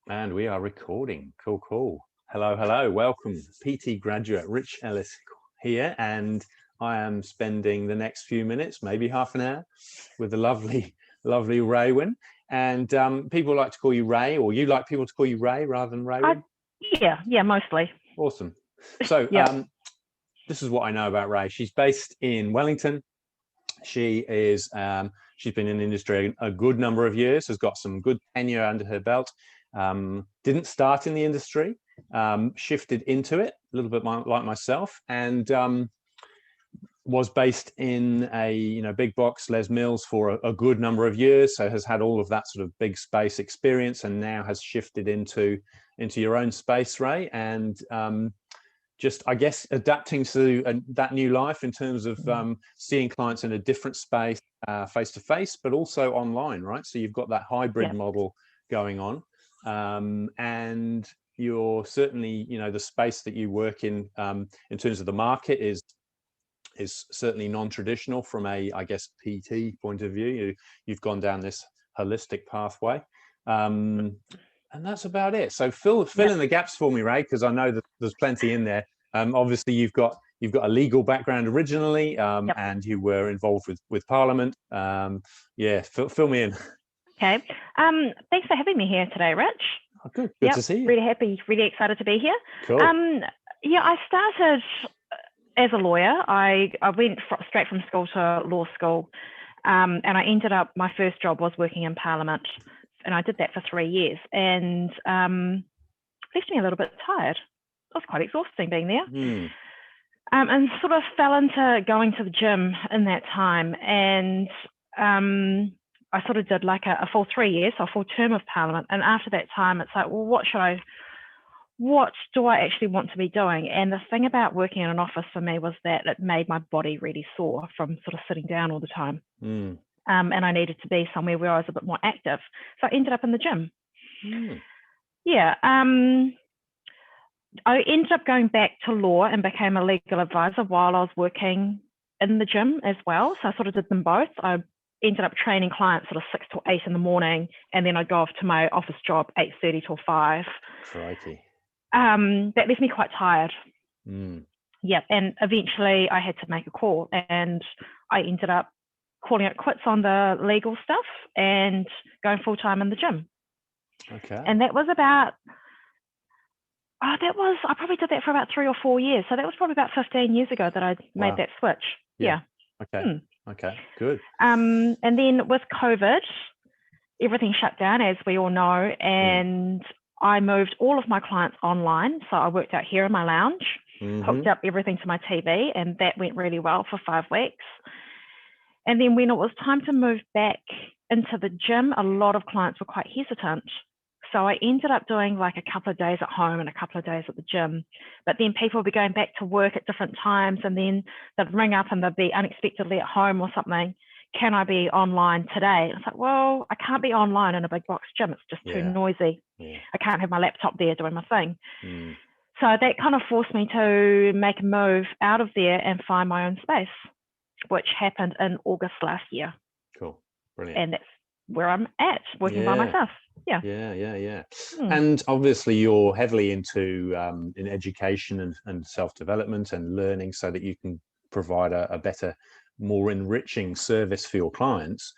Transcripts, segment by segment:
And we are recording. Cool, cool. Hello, hello. Welcome. PT graduate Rich Ellis here. And I am spending the next few minutes, maybe half an hour, with the lovely, lovely Raewyn. And people like to call you Ray, or you like people to call you Ray rather than Raewyn? Yeah, mostly. Awesome. So Yeah. this is what I know about Ray. She's based in Wellington. She is she's been in the industry a good number of years, has got some good tenure under her belt. Didn't start in the industry, shifted into it a little bit like myself, and was based in a big box Les Mills for a good number of years. So has had all of that sort of big space experience, and now has shifted into your own space, Ray, and just, I guess, adapting to that new life in terms of seeing clients in a different space, face to face, but also online, right? So you've got that hybrid model going on, and you're certainly, the space that you work in terms of the market is certainly non-traditional from a, I guess, PT point of view. You've gone down this holistic pathway. And that's about it. So fill in the gaps for me, Ray, because I know that there's plenty in there. Obviously, you've got a legal background originally, and you were involved with Parliament. Fill me in. Okay. Thanks for having me here today, Rich. Oh, good to see you. Really happy, really excited to be here. Cool. I started as a lawyer. I went straight from school to law school, and I ended up, my first job was working in Parliament. And I did that for 3 years, and left me a little bit tired. It was quite exhausting being there. And sort of fell into going to the gym in that time. And I sort of did like a full 3 years, so a full term of Parliament. And after that time, it's like, well, what do I actually want to be doing? And the thing about working in an office for me was that it made my body really sore from sort of sitting down all the time. And I needed to be somewhere where I was a bit more active. So I ended up in the gym. I ended up going back to law and became a legal advisor while I was working in the gym as well. So I sort of did them both. I ended up training clients sort of 6 to 8 in the morning, and then I'd go off to my office job 8:30 till 5. Crikey. That left me quite tired. And eventually I had to make a call, and I ended up calling it quits on the legal stuff and going full-time in the gym. Okay. And that was I probably did that for about 3 or 4 years. So that was probably about 15 years ago that I made that switch. Yeah. Okay. Okay, good. And then with COVID, everything shut down, as we all know, and I moved all of my clients online. So I worked out here in my lounge, hooked up everything to my TV, and that went really well for 5 weeks. And then when it was time to move back into the gym, a lot of clients were quite hesitant. So I ended up doing like a couple of days at home and a couple of days at the gym. But then people would be going back to work at different times, and then they'd ring up and they'd be unexpectedly at home or something. Can I be online today? And it's like, well, I can't be online in a big box gym. It's just too noisy. I can't have my laptop there doing my thing. So that kind of forced me to make a move out of there and find my own space, which happened in August last year. Cool. Brilliant. And that's where I'm at, working by myself. And obviously you're heavily into in education and self-development and learning, so that you can provide a better, more enriching service for your clients.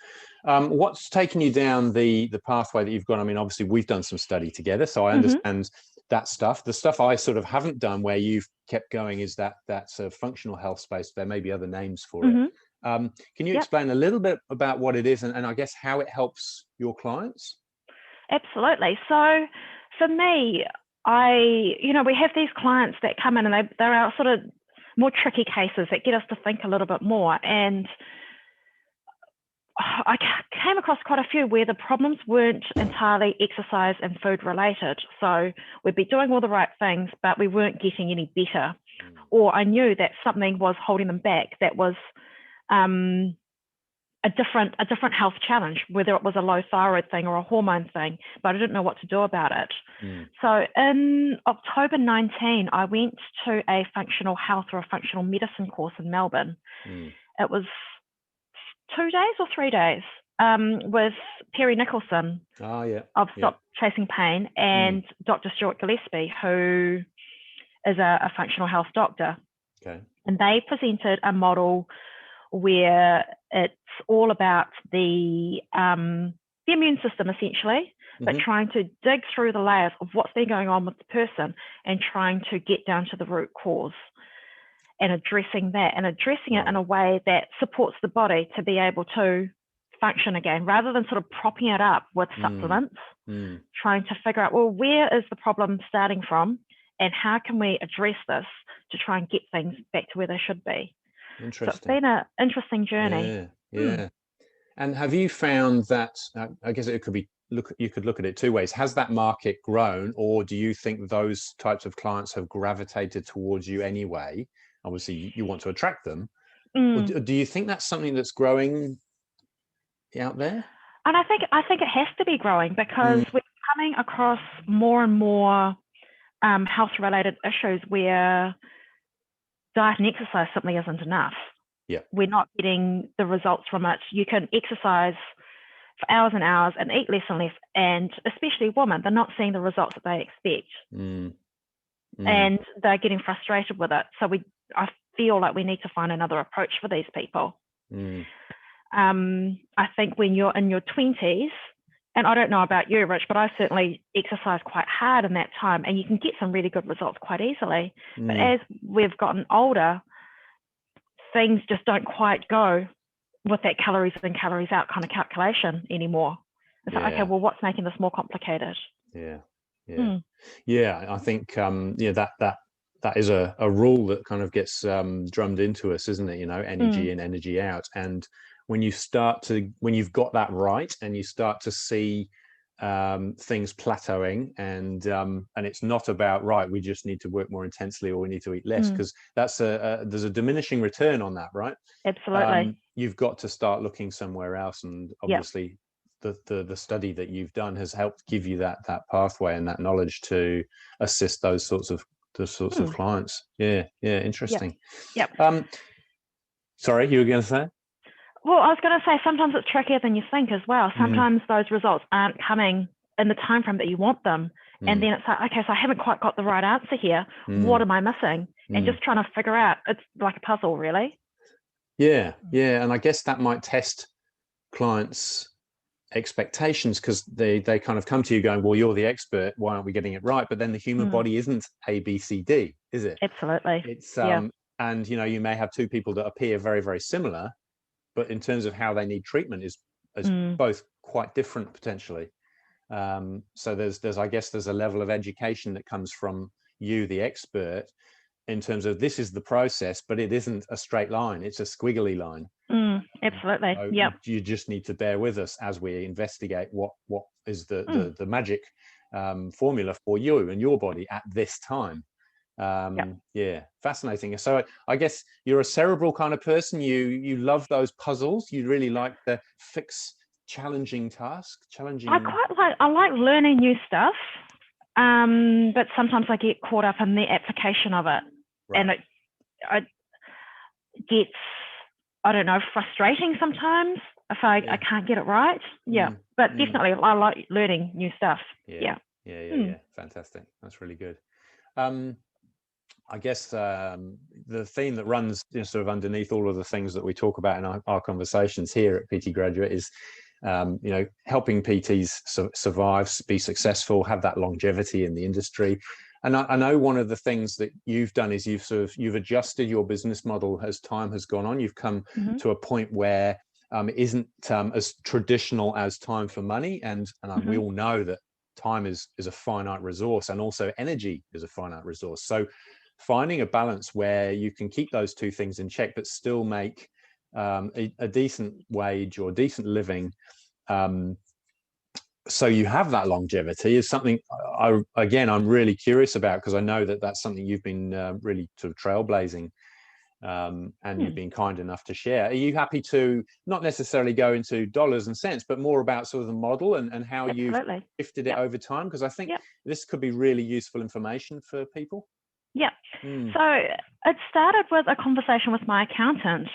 What's taken you down the pathway that you've gone? I mean, obviously we've done some study together, so I understand that stuff. The stuff I sort of haven't done, where you've kept going, is that functional health space. There may be other names for it. Can you explain a little bit about what it is, and I guess how it helps your clients? Absolutely. So for me, we have these clients that come in, and they're our sort of more tricky cases that get us to think a little bit more. And I came across quite a few where the problems weren't entirely exercise and food related. So we'd be doing all the right things, but we weren't getting any better. Or I knew that something was holding them back that was a different health challenge, whether it was a low thyroid thing or a hormone thing, but I didn't know what to do about it. So in October 19, I went to a functional health or a functional medicine course in Melbourne. It was 2 days or 3 days. with Perry Nicholson of Stop Chasing Pain and Dr. Stuart Gillespie, who is a functional health doctor. Okay. And they presented a model where it's all about the immune system, essentially, but trying to dig through the layers of what's been going on with the person and trying to get down to the root cause and addressing that and addressing it in a way that supports the body to be able to function again, rather than sort of propping it up with supplements, trying to figure out, well, where is the problem starting from and how can we address this to try and get things back to where they should be. Interesting. So it's been an interesting journey. Yeah. And have you found that, I guess it could be, you could look at it two ways. Has that market grown, or do you think those types of clients have gravitated towards you anyway? Obviously, you want to attract them. Or do you think that's something that's growing out there? And I think it has to be growing, because we're coming across more and more health-related issues where diet and exercise simply isn't enough. Yeah, we're not getting the results from it. You can exercise for hours and hours and eat less and less, and especially women, they're not seeing the results that they expect, and they're getting frustrated with it. So I feel like we need to find another approach for these people. I think when you're in your 20s, and I don't know about you, Rich, but I certainly exercise quite hard in that time, and you can get some really good results quite easily. But as we've gotten older, things just don't quite go with that calories in, calories out kind of calculation anymore. It's like, okay, well, what's making this more complicated? I think that is a rule that kind of gets drummed into us, isn't it? Energy in, energy out. And when you've got that right, and you start to see things plateauing, and it's not about, right, we just need to work more intensely or we need to eat less, because that's there's a diminishing return on that, right? Absolutely. You've got to start looking somewhere else, and obviously the study that you've done has helped give you that pathway and that knowledge to assist those sorts of clients. Interesting. Sorry, you were going to say? Well, I was going to say, sometimes it's trickier than you think as well. Sometimes those results aren't coming in the time frame that you want them. And then it's like, okay, so I haven't quite got the right answer here. What am I missing? And just trying to figure out, it's like a puzzle, really. Yeah. And I guess that might test clients' expectations, because they kind of come to you going, well, you're the expert, why aren't we getting it right? But then the human body isn't A, B, C, D, is it? Absolutely. It's and you may have two people that appear very, very similar, but in terms of how they need treatment is both quite different potentially. So there's I guess there's a level of education that comes from you, the expert, in terms of this is the process, but it isn't a straight line, it's a squiggly line. Absolutely. So you just need to bear with us as we investigate what is the magic formula for you and your body at this time. Fascinating. So I guess you're a cerebral kind of person. You love those puzzles. You really like the fix challenging tasks. I like learning new stuff, but sometimes I get caught up in the application of it, and it gets, I don't know, frustrating sometimes if I can't get it right. But definitely I like learning new stuff. Fantastic. That's really good. I guess the theme that runs sort of underneath all of the things that we talk about in our conversations here at PT Graduate is, helping PTs survive, be successful, have that longevity in the industry. And I know one of the things that you've done is you've adjusted your business model as time has gone on. You've come to a point where it isn't as traditional as time for money, and we all know that time is a finite resource, and also energy is a finite resource. So finding a balance where you can keep those two things in check, but still make a decent wage or decent living, so you have that longevity, is something I'm really curious about, because I know that that's something you've been really sort of trailblazing, and you've been kind enough to share. Are you happy to not necessarily go into dollars and cents, but more about sort of the model and how you've shifted it over time? Because I think this could be really useful information for people. So it started with a conversation with my accountant.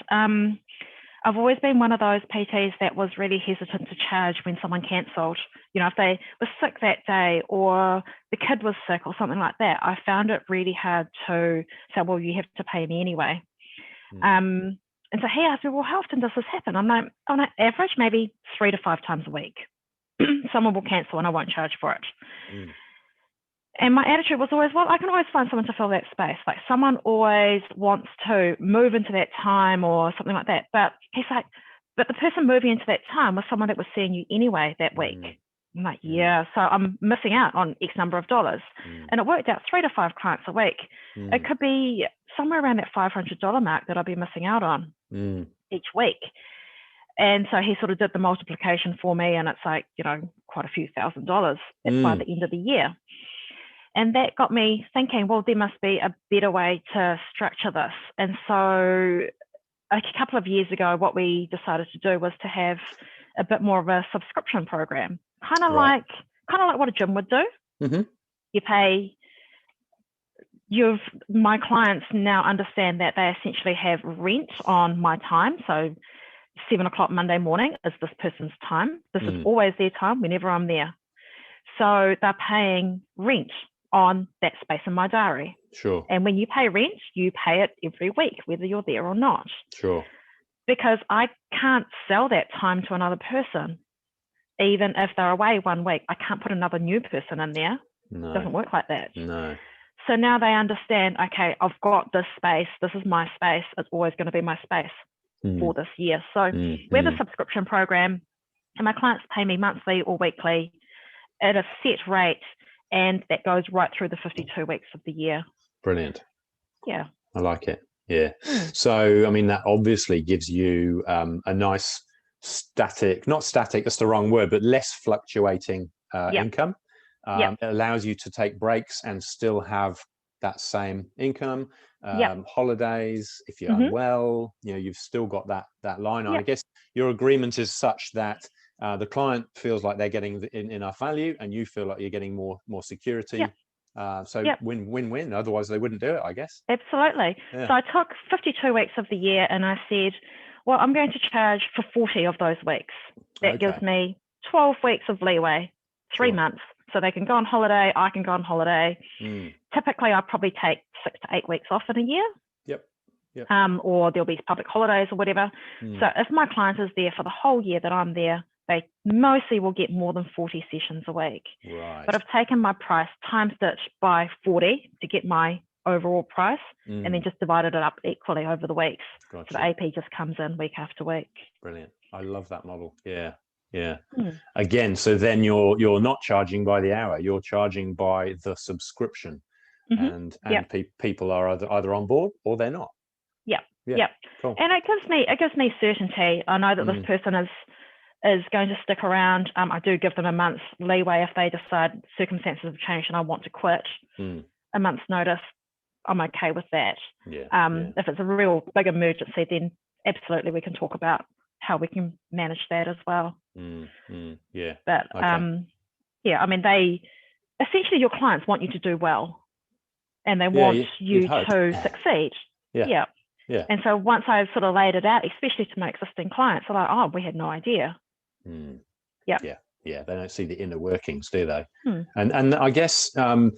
I've always been one of those PTs that was really hesitant to charge when someone cancelled. If they were sick that day or the kid was sick or something like that, I found it really hard to say, well, you have to pay me anyway. And so he asked me, well, how often does this happen? I'm like, on an average, maybe 3 to 5 times a week. Someone will cancel and I won't charge for it. And my attitude was always, well, I can always find someone to fill that space. Like someone always wants to move into that time or something like that. But he's like, but the person moving into that time was someone that was seeing you anyway that week. I'm like, yeah, so I'm missing out on X number of dollars. And it worked out 3 to 5 clients a week. It could be somewhere around that $500 mark that I'll be missing out on each week. And so he sort of did the multiplication for me, and it's like, quite a few $1,000s by the end of the year. And that got me thinking, well, there must be a better way to structure this. And so a couple of years ago, what we decided to do was to have a bit more of a subscription program, kind of like what a gym would do. You pay. My clients now understand that they essentially have rent on my time. So 7 o'clock Monday morning is this person's time. This is always their time whenever I'm there. So they're paying rent on that space in my diary. Sure. And when you pay rent, you pay it every week, whether you're there or not. Sure. Because I can't sell that time to another person. Even if they're away 1 week, I can't put another new person in there. No. It doesn't work like that. No. So now they understand, okay, I've got this space. This is my space. It's always going to be my space for this year. So we have a subscription program, and my clients pay me monthly or weekly at a set rate, and that goes right through the 52 weeks of the year. Brilliant. Yeah. I like it. Yeah. So, I mean, that obviously gives you a nice not static, that's the wrong word, but less fluctuating income. It allows you to take breaks and still have that same income. Holidays, if you're unwell, you've still got that line. I guess your agreement is such that the client feels like they're getting enough value, and you feel like you're getting more security. Win-win. Otherwise, they wouldn't do it, I guess. Absolutely. Yeah. So I took 52 weeks of the year, and I said, well, I'm going to charge for 40 of those weeks. That gives me 12 weeks of leeway, 3 months. So they can go on holiday, I can go on holiday. Typically, I probably take 6 to 8 weeks off in a year. Or there'll be public holidays or whatever. So if my client is there for the whole year that I'm there, they mostly will get more than 40 sessions a week. Right. But I've taken my price, times it by 40 to get my overall price, and then just divided it up equally over the weeks. Gotcha. So the AP just comes in week after week. Brilliant. I love that model. Yeah. Again, so then you're not charging by the hour, you're charging by the subscription, and people are either on board or they're not. Cool. And it gives me certainty. I know that this person is going to stick around. I do give them a month's leeway if they decide circumstances have changed and I want to quit. A month's notice, I'm okay with that. If it's a real big emergency, then absolutely we can talk about how we can manage that as well. But I mean, they essentially, your clients want you to do well, and they want you to succeed. And so once I've sort of laid it out, especially to my existing clients, they're like, oh, we had no idea. They don't see the inner workings, do they? And I guess from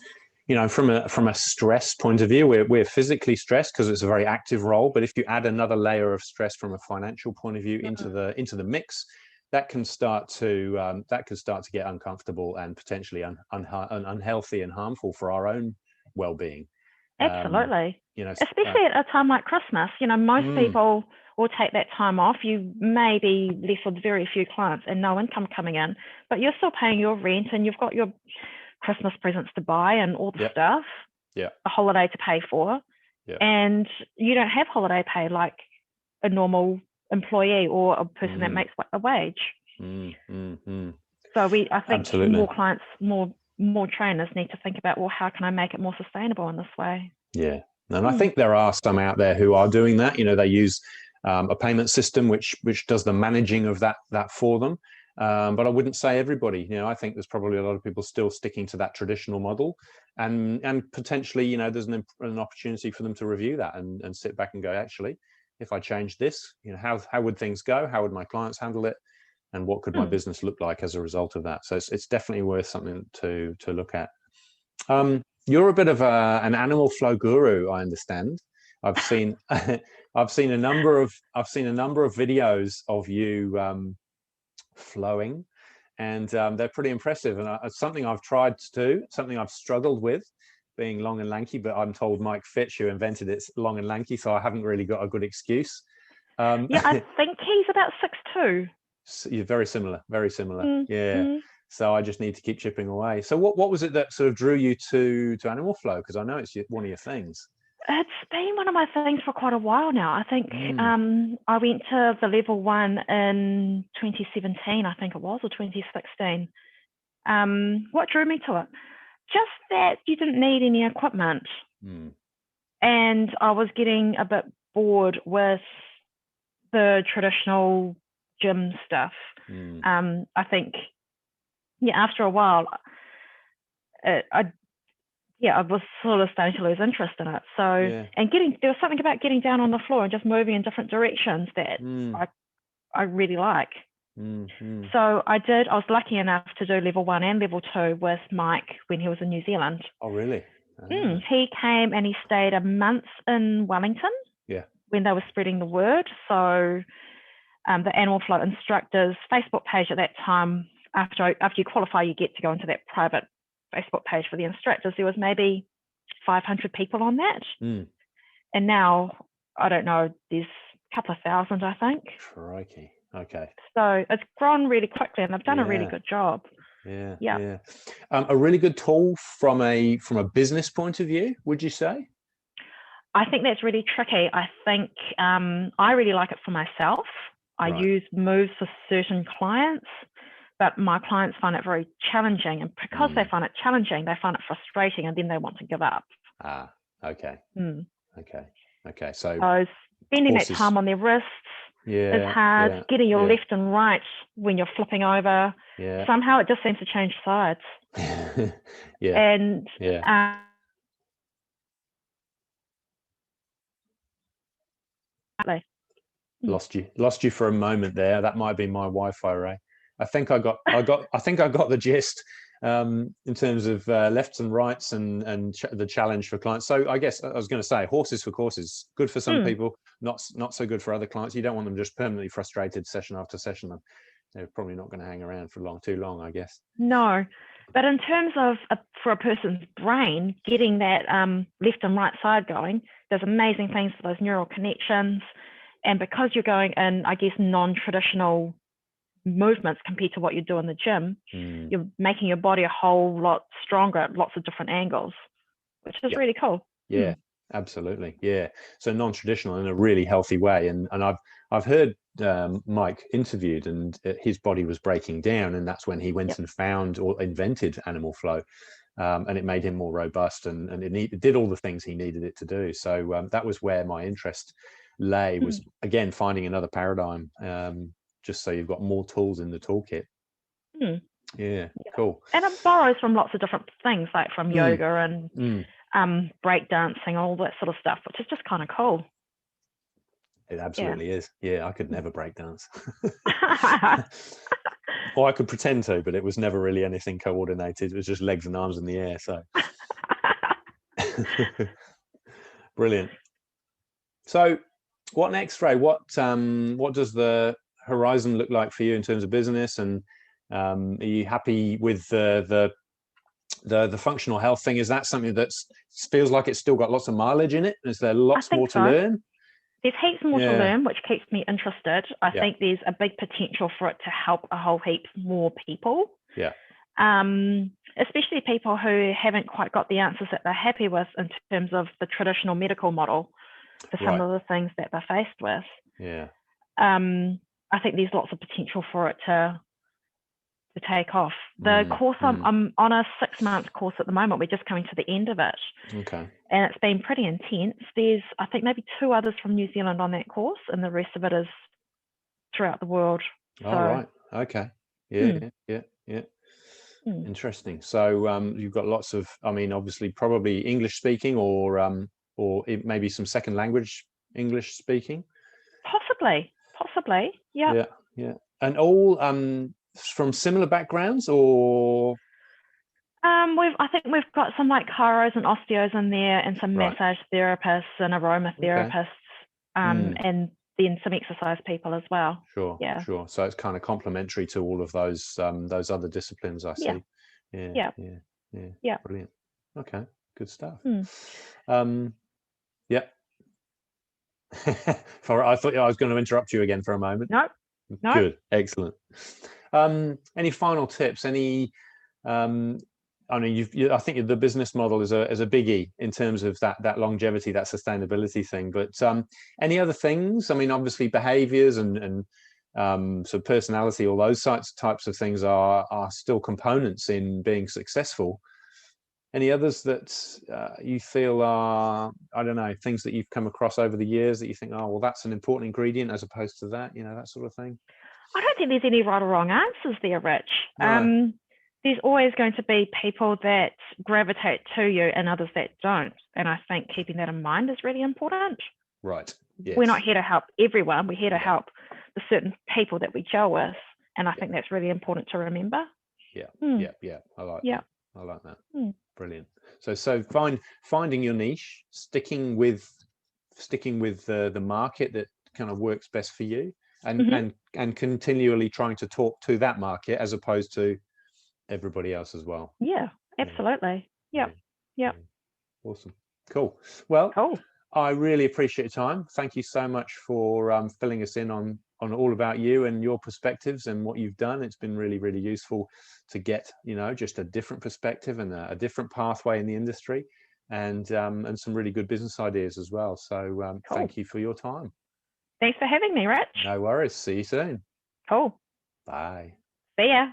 a stress point of view, we're physically stressed because it's a very active role. But if you add another layer of stress from a financial point of view into the mix, that can start to get uncomfortable and potentially unhealthy and harmful for our own well-being. Absolutely. Especially at a time like Christmas, most people will take that time off. You may be left with very few clients and no income coming in, but you're still paying your rent and you've got your Christmas presents to buy and all the stuff, a holiday to pay for, and you don't have holiday pay like a normal employee or a person that makes a wage. So I think absolutely. More clients, more trainers need to think about, well, how can I make it more sustainable in this way? And I think there are some out there who are doing that. They use a payment system which does the managing of that for them. But I wouldn't say everybody. I think there's probably a lot of people still sticking to that traditional model, and potentially, there's an opportunity for them to review that and sit back and go, actually, if I changed this, how would things go? How would my clients handle it? And what could my business look like as a result of that? So it's definitely worth something to look at. You're a bit of an animal flow guru, I understand. I've seen I've seen a number of videos of you flowing, and they're pretty impressive. And it's something I've tried to do, something I've struggled with, being long and lanky. But I'm told Mike Fitch, who invented it's long and lanky, so I haven't really got a good excuse. Yeah, I think he's about 6'2". You're very similar, very similar. Yeah. So I just need to keep chipping away. So what was it that sort of drew you to animal flow? Because I know it's one of your things. It's been one of my things for quite a while now. I think I went to the level 1 in 2017, I think it was, or 2016. What drew me to it? Just that you didn't need any equipment. And I was getting a bit bored with the traditional gym stuff. I think, after a while, I was sort of starting to lose interest in it. So, and there was something about getting down on the floor and just moving in different directions that I really like. So I was lucky enough to do level 1 and level 2 with Mike when he was in New Zealand. Oh, really? He came and he stayed a month in Wellington when they were spreading the word. So the Animal Flow instructors Facebook page at that time, after you qualify, you get to go into that private Facebook page for the instructors. There was maybe 500 people on that. And now, I don't know, there's a couple of thousand, I think. Crikey. Okay. So it's grown really quickly, and they've done a really good job. Yeah. A really good tool from a business point of view, would you say? I think that's really tricky. I think I really like it for myself. I use moves for certain clients, but my clients find it very challenging. And because they find it challenging, they find it frustrating, and then they want to give up. Okay. Okay. So spending that time on their wrists is hard. Getting your left and right when you're flipping over. Somehow it just seems to change sides. And lost you for a moment there. That might be my Wi-Fi, Ray. I think I got the gist in terms of lefts and rights and the challenge for clients. So I guess I was going to say horses for courses, good for some people, not so good for other clients. You don't want them just permanently frustrated session after session. They're probably not going to hang around for too long, I guess. No, but in terms of for a person's brain, getting that left and right side going, there's amazing things for those neural connections. And because you're going in, I guess, non-traditional movements compared to what you do in the gym, you're making your body a whole lot stronger at lots of different angles, which is really cool. Absolutely. So non-traditional in a really healthy way. And I've heard Mike interviewed, and his body was breaking down, and that's when he went and found or invented Animal Flow, and it made him more robust, and it did all the things he needed it to do. So that was where my interest lay, was again finding another paradigm, just so you've got more tools in the toolkit. Cool. And it borrows from lots of different things, like from yoga and break dancing, all that sort of stuff, which is just kind of cool. It absolutely is. I could never break dance. Or I could pretend to, but it was never really anything coordinated. It was just legs and arms in the air. So brilliant. So what next, Ray? What does the horizon look like for you in terms of business? And are you happy with the functional health thing? Is that something that feels like it's still got lots of mileage in it? Is there lots more to learn? There's heaps more to learn, which keeps me interested. I think there's a big potential for it to help a whole heap more people. Especially people who haven't quite got the answers that they're happy with in terms of the traditional medical model for some of the things that they're faced with. I think there's lots of potential for it to take off. The course, I'm on a 6-month course at the moment. We're just coming to the end of it. Okay. And it's been pretty intense. There's, I think, maybe 2 others from New Zealand on that course, and the rest of it is throughout the world. Right. Okay. Yeah. Interesting. So you've got lots of, obviously probably English speaking, or maybe some second language English speaking. Possibly. Yeah. Yeah. And all from similar backgrounds, or I think we've got some like chiros and osteos in there, and some massage therapists and aromatherapists, and then some exercise people as well. Sure. So it's kind of complementary to all of those other disciplines, I see. Yeah. Brilliant. Okay, good stuff. Yeah. I thought I was going to interrupt you again for a moment. No. Good. Excellent. Any final tips? Any I mean, I think the business model is a biggie in terms of that longevity, that sustainability thing. But any other things? I mean, obviously behaviors and so personality, all those types of things are still components in being successful. Any others that you feel are, I don't know, things that you've come across over the years that you think, oh, well, that's an important ingredient as opposed to that, that sort of thing? I don't think there's any right or wrong answers there, Rich. No. There's always going to be people that gravitate to you and others that don't. And I think keeping that in mind is really important. Right. Yes. We're not here to help everyone. We're here to help the certain people that we gel with. And I think that's really important to remember. Yeah. I like that. I like that. Brilliant. So finding your niche, sticking with the market that kind of works best for you, and continually trying to talk to that market as opposed to everybody else as well. Yeah, absolutely. Yeah. Awesome. Cool. Well, I really appreciate your time. Thank you so much for filling us in on all about you and your perspectives and what you've done. It's been really, really useful to get, just a different perspective and a different pathway in the industry, and some really good business ideas as well. So thank you for your time. Thanks for having me, Rich. No worries. See you soon. Cool. Bye. See ya.